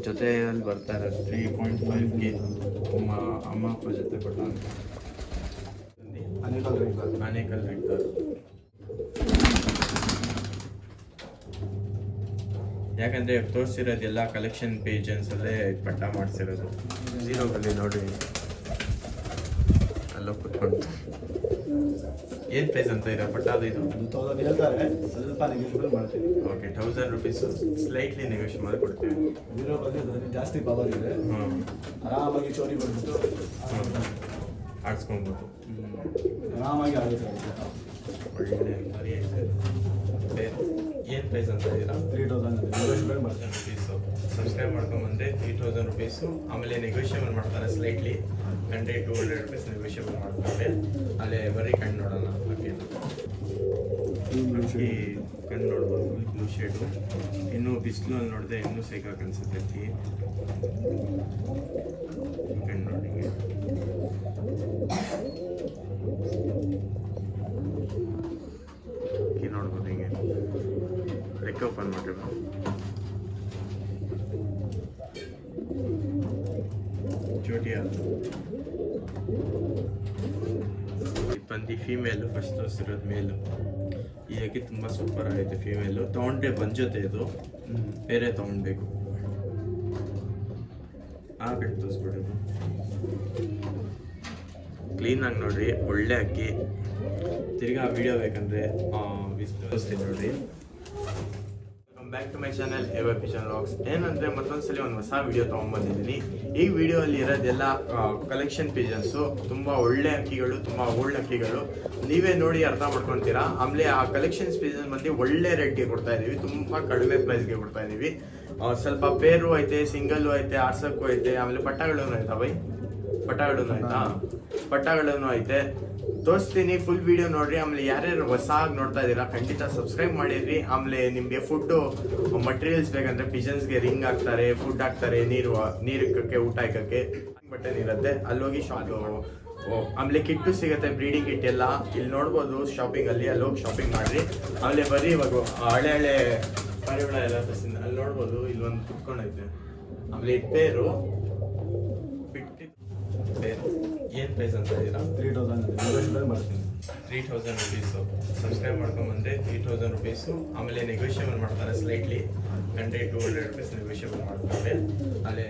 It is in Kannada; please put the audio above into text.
ಜೊತೆಯಲ್ಲಿ ಬರ್ತಾ ಇರೋದು 3.5K ಅಮ್ಮ ಅಪ್ಪ ಜೊತೆ ಕೊಟ್ಟ ಆನೇಕಲ್ ರೆಡ್ ಕಾರ್. ಯಾಕಂದರೆ ತೋರಿಸಿರೋದೆಲ್ಲ ಕಲೆಕ್ಷನ್ ಪೇಜನ್ಸಲ್ಲೇ ಪಟ್ಟ ಮಾಡಿಸಿರೋದು. ಝೀರೋಗಲ್ಲಿ ನೋಡಿ ಅಲ್ಲೋ ಕುತ್ಕೊಂಡು ಏನು ಪ್ರೈಸ್ ಅಂತ ಇರೋ ಪಟ್ಟ ಅದು ಇದು 1000 ಹೇಳ್ತಾರೆ, ಸ್ವಲ್ಪ ನೆಗೋಷಿಯಬಲ್ ಮಾಡ್ತೀವಿ. ಓಕೆ, 1000 ರುಪೀಸು ಸ್ಲೈಟ್ಲಿ ನೆಗೋಷಿಯೇಟ್ ಮಾಡಿ ಕೊಡ್ತೀವಿ. ಝೀರೋದಲ್ಲಿ ಜಾಸ್ತಿ ಪವರ್ ಇದೆ, ಆರಾಮಾಗಿ ಚೋರಿ ಬಂದ್ಬಿಟ್ಟು ಆಡಿಸ್ಕೊಬೋದು, ಆರಾಮಾಗಿ ಆಗುತ್ತೆ. ಒಳ್ಳೆ ಮರಿ ಐತೆ. ಏನು ಪ್ರೈಸ್ ಅಂತ ಇದ್ದೀರಾ? 3000 ನೆಗೋಷಿಯಬಲ್ ಮಾಡ್ತೀವಿ. ರುಪೀಸು ಸಬ್ಸ್ಕ್ರೈಬ್ ಮಾಡ್ಕೊಂಬಂದರೆ 3000 ರುಪೀಸು. ಆಮೇಲೆ ನೆಗೋಷಿಯೇಬಲ್ ಮಾಡ್ತಾರೆ ಸ್ಲೈಟ್ಲಿ, 100-200 ರುಪೀಸ್ ನೆಗೋಷಿಯೇಬಲ್ ಮಾಡ್ತಾರೆ. ಅಲ್ಲೇ ಬರೀ ಕಣ್ಣು ನೋಡೋಣ. ಓಕೆ, ಕಣ್ಣು ನೋಡ್ಬೋದು, ಬ್ಲೂ ಶೇಡು. ಇನ್ನೂ ಬಿಸಿಲು ಅಲ್ಲಿ ನೋಡಿದ್ರೆ ಇನ್ನೂ ಸೇಕಾಗಿ ಅನಿಸುತ್ತೆ. ಕಣ್ಣು ನೋಡಿ, ನೋಡ್ಬೋದು ಹಿಂಗೆ ರೆಕ್ಕೆ ಓಪನ್ ಮಾಡಿರೋ ಚೋಟಿ ಅದು ಬಂದು ಫೀಮೇಲು. ಫಸ್ಟ್ ತೋರಿಸಿರೋದು ಮೇಲು. ಈ ಅಕ್ಕಿ ತುಂಬ ಸೂಪರ್ ಆಗೈತೆ. ಫೀಮೇಲು ತೊಗೊಂಡ್ರೆ ಬಂಜೊತೆ, ಇದು ಬೇರೆ ತೊಗೊಳ್ಬೇಕು. ಆ ಕಡೆ ತೋರಿಸ್ಬಿಡೋದು ಕ್ಲೀನಾಗಿ ನೋಡ್ರಿ, ಒಳ್ಳೆ ಅಕ್ಕಿ. ತಿರ್ಗಾ ವಿಡಿಯೋ ಬೇಕಂದರೆ ತೋರಿಸ್ತೀನಿ ನೋಡ್ರಿ. Welcome back to my channel ever passion vlogs. ಏನಂದರೆ ಮತ್ತೊಂದ್ಸಲಿ ಒಂದು ಹೊಸ ವಿಡಿಯೋ ತೊಗೊಂಬಂದಿದ್ದೀನಿ. ಈ ವಿಡಿಯೋಲ್ಲಿ ಇರೋದೆಲ್ಲ ಕಲೆಕ್ಷನ್ ಪೇಜಸ್ಸು, ತುಂಬ ಒಳ್ಳೆ ಅಕ್ಕಿಗಳು, ತುಂಬ ಓಲ್ಡ್ ಅಕ್ಕಿಗಳು. ನೀವೇ ನೋಡಿ ಅರ್ಥ ಮಾಡ್ಕೊತೀರಾ. ಆಮೇಲೆ ಆ ಕಲೆಕ್ಷನ್ಸ್ ಪೇಜಸ್ ಬಂದು ಒಳ್ಳೆ ರೇಟ್ಗೆ ಕೊಡ್ತಾ ಇದ್ದೀವಿ, ತುಂಬ ಕಡಿಮೆ ಪ್ರೈಸ್ಗೆ ಕೊಡ್ತಾ ಇದ್ದೀವಿ. ಸ್ವಲ್ಪ ಪೇರು ಐತೆ, ಸಿಂಗಲ್ಲು ಐತೆ, ಆರ್ಸಕ್ಕೂ ಐತೆ, ಆಮೇಲೆ ಪಟ್ಟಗಳೂ ಆಯ್ತಾ ಬೈ? ಪಟ್ಟಗಳೂ ಆಯ್ತಾ? ಪಟ್ಟಗಳೂ ಐತೆ, ತೋರಿಸ್ತೀನಿ. ಫುಲ್ ವಿಡಿಯೋ ನೋಡ್ರಿ. ಆಮೇಲೆ ಯಾರ್ಯಾರು ಹೊಸಾಗಿ ನೋಡ್ತಾ ಇದ್ದೀರಾ ಖಂಡಿತ ಸಬ್ಸ್ಕ್ರೈಬ್ ಮಾಡಿರಿ. ಆಮೇಲೆ ನಿಮಗೆ ಫುಡ್ಡು ಮಟೀರಿಯಲ್ಸ್ ಬೇಕಂದ್ರೆ ಪಿಜನ್ಸ್ಗೆ ರಿಂಗ್ ಹಾಕ್ತಾರೆ, ಫುಡ್ ಹಾಕ್ತಾರೆ, ನೀರಿಕ್ಕಕ್ಕೆ, ಊಟ ಹಾಕಕ್ಕೆ ಬಟನ್ ಇರುತ್ತೆ. ಅಲ್ಲೋಗಿ ಶಾಪ್. ಆಮೇಲೆ ಕಿಟ್ಟು ಸಿಗುತ್ತೆ, ಬ್ರೀಡಿಂಗ್ ಕಿಟ್ ಎಲ್ಲ ಇಲ್ಲಿ ನೋಡ್ಬೋದು ಶಾಪಿಂಗಲ್ಲಿ. ಅಲ್ಲೋಗಿ ಶಾಪಿಂಗ್ ಮಾಡಿರಿ. ಆಮೇಲೆ ಬರೀ ಇವಾಗ ಹಳೆ ಪರಿಮಳ ಎಲ್ಲ ತರಿಸಿದ ಅಲ್ಲಿ ನೋಡ್ಬೋದು. ಇಲ್ಲೊಂದು ಕುತ್ಕೊಂಡೈತೆ. ಆಮೇಲೆ ಇದು ಪೇರು ಬಿಟ್ಟು ಪೇರು. ಏನು ಪ್ರೈಸ್ ಅಂತ ಇದ್ದೀರಾ? 3000 ನೆಗೋಷಿಯಬಲ್ ಮಾಡ್ತೀನಿ. 3000 ರುಪೀಸು ಸಬ್ಸ್ಕ್ರೈಬ್ ಮಾಡ್ಕೊಂಬಂದರೆ 3000 ರುಪೀಸು. ಆಮೇಲೆ ನೆಗೋಷಿಯೇಬಲ್ ಮಾಡ್ತಾರೆ ಸ್ಲೈಟ್ಲಿ, 100-200 ರುಪೀಸ್ ನೆಗೋಷಿಯೇಬಲ್ ಮಾಡ್ತಾರೆ. ಅಲ್ಲೇ